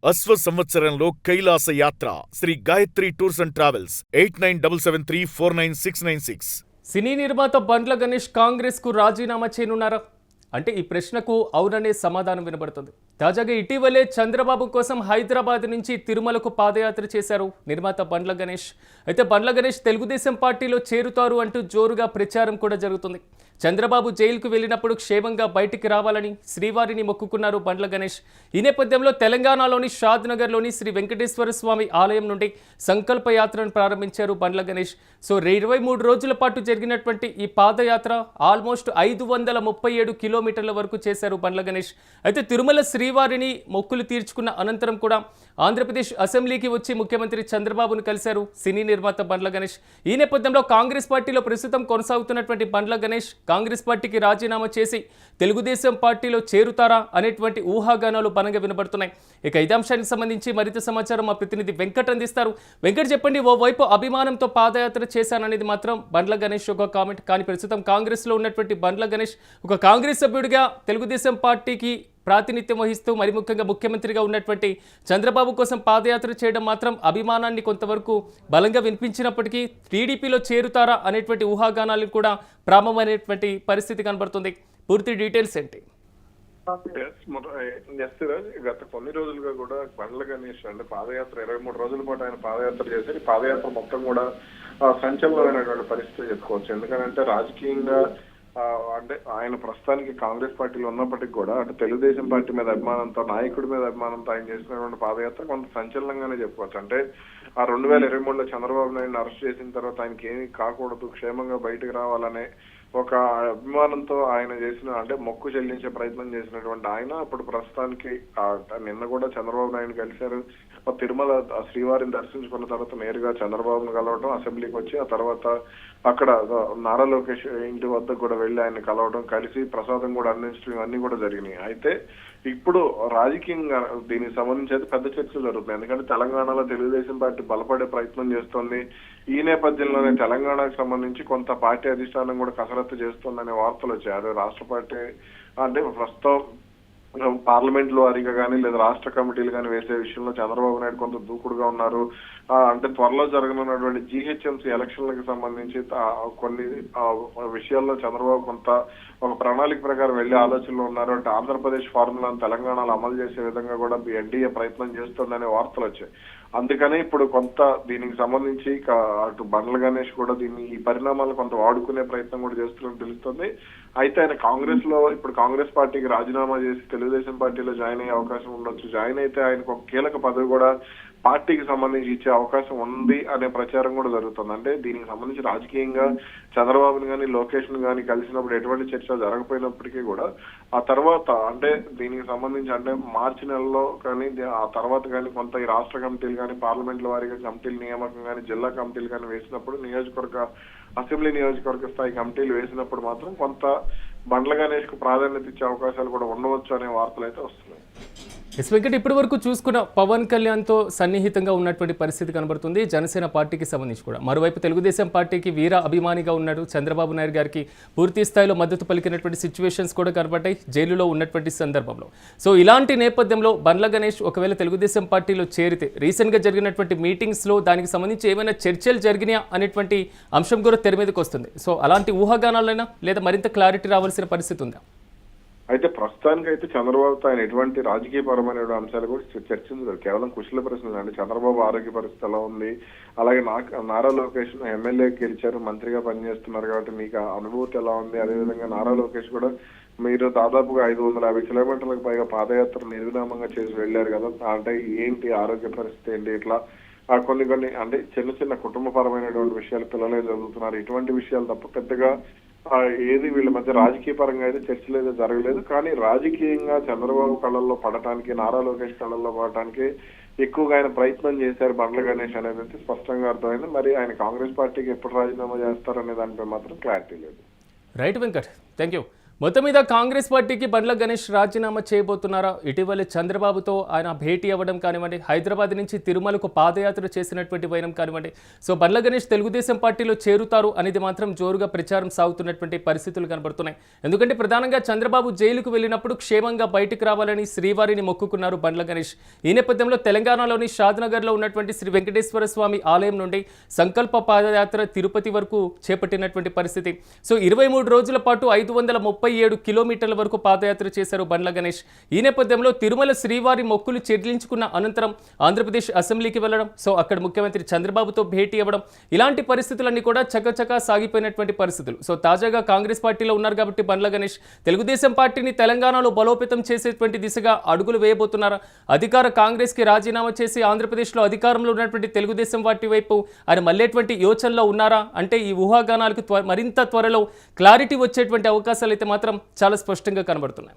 అశ్వ సంవత్సరంలో కైలాస యాత్ర Sri Gayatri tours and travels 8977349696. సినీ నిర్మాత బండ్ల గణేష్ కాంగ్రెస్ కు రాజీనామా చేయనున్నారా అంటే ఈ ప్రశ్నకు అవుననే సమాధానం వినబడుతుంది. తాజాగా ఇటీవలే చంద్రబాబు కోసం హైదరాబాద్ నుంచి తిరుమలకు పాదయాత్ర చేశారు నిర్మాత బండ్ల గణేష్. అయితే బండ్ల గణేష్ తెలుగుదేశం పార్టీలో చేరుతారు అంటూ జోరుగా ప్రచారం కూడా జరుగుతుంది. చంద్రబాబు జైలుకు వెళ్ళినప్పుడు క్షేమంగా బయటికి రావాలని శ్రీవారిని మొక్కుకున్నారు బండ్ల గణేష్. ఈ నేపథ్యంలో తెలంగాణలోని షాద్ నగర్లోని శ్రీ వెంకటేశ్వర స్వామి ఆలయం నుండి సంకల్ప యాత్రను ప్రారంభించారు బండ్ల గణేష్. సో 23 రోజుల పాటు జరిగినటువంటి ఈ పాదయాత్ర ఆల్మోస్ట్ 537 కిలోమీటర్ల వరకు చేశారు బండ్ల గణేష్. అయితే తిరుమల శ్రీవారిని మొక్కులు తీర్చుకున్న అనంతరం కూడా ఆంధ్రప్రదేశ్ అసెంబ్లీకి వచ్చి ముఖ్యమంత్రి చంద్రబాబును కలిశారు సినీ నిర్మాత బండ్ల గణేష్. ఈ నేపథ్యంలో కాంగ్రెస్ పార్టీలో ప్రస్తుతం కొనసాగుతున్నటువంటి బండ్ల గణేష్ కాంగ్రెస్ పార్టీకి రాజీనామా చేసి తెలుగుదేశం పార్టీలో చేరుతారా అనేటువంటి ఊహాగానాలు బలంగా వినబడుతున్నాయి. ఇక ఇదే అంశానికి సంబంధించి మరింత సమాచారం మా ప్రతినిధి వెంకట్ అందిస్తారు. వెంకట్ చెప్పండి, ఓవైపు అభిమానంతో పాదయాత్ర చేశాననేది మాత్రం బండ్ల గణేష్ ఒక కామెంట్, కానీ ప్రస్తుతం కాంగ్రెస్లో ఉన్నటువంటి బండ్ల గణేష్ ఒక కాంగ్రెస్ సభ్యుడిగా తెలుగుదేశం పార్టీకి ప్రాతినిధ్యం వహిస్తూ మరి ముఖ్యంగా ముఖ్యమంత్రిగా ఉన్నటువంటి చంద్రబాబు కోసం పాదయాత్ర చేయడం మాత్రం అభిమానాన్ని కొంతవరకు బలంగా వినిపించినప్పటికీ టీడీపీలో చేరుతారా అనేటువంటి ఊహాగానాలు కూడా ప్రారంభమైనటువంటి పరిస్థితి కనబడుతుంది. పూర్తి డీటెయిల్స్ ఏంటి? గత కొన్ని రోజులుగా కూడా బండ్ల గణేష్ అంటే పాదయాత్ర 23 రోజుల పాటు ఆయన పాదయాత్ర చేశారు. ఈ పాదయాత్ర మొత్తం కూడా సంచలనమైనటువంటి పరిస్థితి చెప్పుకోవచ్చు. ఎందుకంటే రాజకీయంగా అంటే ఆయన ప్రస్తుతానికి కాంగ్రెస్ పార్టీలో ఉన్నప్పటికీ కూడా అంటే తెలుగుదేశం పార్టీ మీద అభిమానంతో, నాయకుడి మీద అభిమానంతో ఆయన చేసినటువంటి పాదయాత్ర కొంత సంచలనంగానే చెప్పుకోవచ్చు. అంటే ఆ 2023లో చంద్రబాబు నాయుడు అరెస్ట్ చేసిన తర్వాత ఆయనకి ఏమీ కాకూడదు, క్షేమంగా బయటకు రావాలనే ఒక అభిమానంతో ఆయన చేసిన అంటే మొక్కు చెల్లించే ప్రయత్నం చేసినటువంటి ఆయన ఇప్పుడు ప్రస్తుతానికి నిన్న కూడా చంద్రబాబు నాయుడు కలిశారు. తిరుమల శ్రీవారిని దర్శించుకున్న తర్వాత నేరుగా చంద్రబాబును కలవడం, అసెంబ్లీకి వచ్చి ఆ తర్వాత అక్కడ నారా లోకేష్ ఇంటి వద్దకు కూడా వెళ్లి ఆయన కలవడం, కలిసి ప్రసాదం కూడా అందించడం, ఇవన్నీ కూడా జరిగినాయి. అయితే ఇప్పుడు రాజకీయంగా దీనికి సంబంధించి అయితే పెద్ద చర్చలు జరుగుతున్నాయి. ఎందుకంటే తెలంగాణలో తెలుగుదేశం పార్టీ బలపడే ప్రయత్నం చేస్తోంది. ఈ నేపథ్యంలోనే తెలంగాణకు సంబంధించి కొంత పార్టీ అధిష్టానం కూడా కసరత్తు చేస్తోందనే వార్తలు వచ్చాయి. అదే రాష్ట్ర పార్టీ అంటే ప్రస్తుతం పార్లమెంట్ లో వారీగా కానీ లేదా రాష్ట్ర కమిటీలు కానీ వేసే విషయంలో చంద్రబాబు నాయుడు కొంత దూకుడుగా ఉన్నారు. అంటే త్వరలో జరగనున్నటువంటి జీహెచ్ఎంసీ ఎలక్షన్లకు సంబంధించి కొన్ని విషయాల్లో చంద్రబాబు కొంత ఒక ప్రణాళిక ప్రకారం వెళ్లే ఆలోచనలో ఉన్నారు. అంటే ఆంధ్రప్రదేశ్ ఫార్ములాను తెలంగాణలో అమలు చేసే విధంగా కూడా ఎన్డీఏ ప్రయత్నం చేస్తోందనే వార్తలు వచ్చాయి. అందుకనే ఇప్పుడు కొంత దీనికి సంబంధించి అటు బండ్ల గణేష్ కూడా ఈ పరిణామాలు కొంత వాడుకునే ప్రయత్నం కూడా చేస్తున్నట్టు తెలుస్తుంది. అయితే ఆయన కాంగ్రెస్ లో ఇప్పుడు కాంగ్రెస్ పార్టీకి రాజీనామా చేసి తెలుగుదేశం పార్టీలో జాయిన్ అయ్యే అవకాశం ఉండొచ్చు. జాయిన్ అయితే ఆయనకు ఒక కీలక పదవి కూడా పార్టీకి సంబంధించి ఇచ్చే అవకాశం ఉంది అనే ప్రచారం కూడా జరుగుతుంది. అంటే దీనికి సంబంధించి రాజకీయంగా చంద్రబాబుని కానీ లోకేష్ ను కానీ కలిసినప్పుడు ఎటువంటి చర్చ జరగకపోయినప్పటికీ కూడా ఆ తర్వాత అంటే దీనికి సంబంధించి అంటే మార్చి నెలలో కానీ ఆ తర్వాత కానీ కొంత ఈ రాష్ట్ర కమిటీలు కానీ పార్లమెంట్ల వారీగా కమిటీల నియామకం కానీ జిల్లా కమిటీలు కానీ వేసినప్పుడు అసెంబ్లీ నియోజకవర్గ స్థాయి కమిటీలు వేసినప్పుడు మాత్రం కొంత బండ్ల గణేష్ కు ప్రాధాన్యత ఇచ్చే అవకాశాలు కూడా ఉండవచ్చు అనే వార్తలు అయితే వస్తున్నాయి. వెంకట్, ఇప్పటి వరకు చూసుకున్న పవన్ కళ్యాణ్తో సన్నిహితంగా ఉన్నటువంటి పరిస్థితి కనబడుతుంది జనసేన పార్టీకి సంబంధించి కూడా. మరోవైపు తెలుగుదేశం పార్టీకి వీర అభిమానిగా ఉన్నాడు. చంద్రబాబు నాయుడు గారికి పూర్తి స్థాయిలో మద్దతు పలికినటువంటి సిచ్యువేషన్స్ కూడా కనబడ్డాయి జైలులో ఉన్నటువంటి సందర్భంలో. సో ఇలాంటి నేపథ్యంలో బండ్ల గణేష్ ఒకవేళ తెలుగుదేశం పార్టీలో చేరితే రీసెంట్గా జరిగినటువంటి మీటింగ్స్లో దానికి సంబంధించి ఏమైనా చర్చలు జరిగినాయా అనేటువంటి అంశం కూడా తెర మీదకి వస్తుంది. సో అలాంటి ఊహాగానాలైనా లేదా మరింత క్లారిటీ రావాల్సిన పరిస్థితి ఉందా? అయితే ప్రస్తుతానికి అయితే చంద్రబాబుతో ఆయన ఎటువంటి రాజకీయపరమైన అంశాలు కూడా చర్చించారు. కేవలం కుశల ప్రశ్నలు. అంటే చంద్రబాబు ఆరోగ్య పరిస్థితి ఎలా ఉంది, అలాగే నారా లోకేష్ ఎమ్మెల్యే గెలిచారు, మంత్రిగా పనిచేస్తున్నారు కాబట్టి మీకు అనుభూతి ఎలా ఉంది, అదేవిధంగా నారా లోకేష్ కూడా మీరు దాదాపుగా 550 కిలోమీటర్లకు పైగా పాదయాత్ర నిర్విరామంగా చేసి వెళ్ళారు కదా, అంటే ఏంటి ఆరోగ్య పరిస్థితి ఏంటి, ఇట్లా కొన్ని అంటే చిన్న కుటుంబపరమైనటువంటి విషయాలు, పిల్లలే చదువుతున్నారు, ఇటువంటి విషయాలు తప్ప పెద్దగా ఏది వీళ్ళ మధ్య రాజకీయ పరంగా అయితే చర్చలు అయితే జరగలేదు. కానీ రాజకీయంగా చంద్రబాబు కళ్ళల్లో పడటానికి, నారా లోకేష్ కళ్ళల్లో పడటానికి ఎక్కువగా ఆయన ప్రయత్నం చేశారు బండ్ల గణేష్ అనేది అయితే స్పష్టంగా అర్థమైంది. మరి ఆయన కాంగ్రెస్ పార్టీకి ఎప్పుడు రాజీనామా చేస్తారనే దానిపై మాత్రం క్లారిటీ లేదు. Right Venkat, thank you. మొత్తం మీద కాంగ్రెస్ పార్టీకి బండ్ల గణేష్ రాజీనామా చేయబోతున్నారా? ఇటీవలే చంద్రబాబుతో ఆయన భేటీ అవ్వడం కానివ్వండి, హైదరాబాద్ నుంచి తిరుమలకు పాదయాత్ర చేసినటువంటి వైనం కానివ్వండి. సో బండ్ల గణేష్ తెలుగుదేశం పార్టీలో చేరుతారు అనేది మాత్రం జోరుగా ప్రచారం సాగుతున్నటువంటి పరిస్థితులు కనబడుతున్నాయి. ఎందుకంటే ప్రధానంగా చంద్రబాబు జైలుకు వెళ్ళినప్పుడు క్షేమంగా బయటికి రావాలని శ్రీవారిని మొక్కుకున్నారు బండ్ల గణేష్. ఈ నేపథ్యంలో తెలంగాణలోని షాద్నగర్లో ఉన్నటువంటి శ్రీ వెంకటేశ్వర స్వామి ఆలయం నుండి సంకల్ప పాదయాత్ర తిరుపతి వరకు చేపట్టినటువంటి పరిస్థితి. సో 23 రోజుల పాటు 537 కిలోమీటర్ల వరకు పాదయాత్ర చేశారు బండ్ల గణేష్. ఈ నేపథ్యంలో తిరుమల శ్రీవారి మొక్కులు చెల్లించుకున్న అనంతరం ఆంధ్రప్రదేశ్ అసెంబ్లీకి వెళ్లడం, సో అక్కడ ముఖ్యమంత్రి చంద్రబాబుతో భేటీ అవ్వడం, ఇలాంటి పరిస్థితులన్నీ కూడా చకచకా సాగిపోయినటువంటి పరిస్థితులు. సో తాజాగా కాంగ్రెస్ పార్టీలో ఉన్నారు కాబట్టి బండ్ల గణేష్ తెలుగుదేశం పార్టీని తెలంగాణలో బలోపేతం చేసేటువంటి దిశగా అడుగులు వేయబోతున్నారా? అధికార కాంగ్రెస్ కి రాజీనామా చేసి ఆంధ్రప్రదేశ్లో అధికారంలో ఉన్నటువంటి తెలుగుదేశం పార్టీ వైపు ఆయన మళ్ళేటువంటి యోచనలో ఉన్నారా అంటే ఈ ఊహాగానాలకు మరింత త్వరలో క్లారిటీ వచ్చేటువంటి అవకాశాలు అయితే మాత్రం చాలా స్పష్టంగా కనబడుతున్నాయి.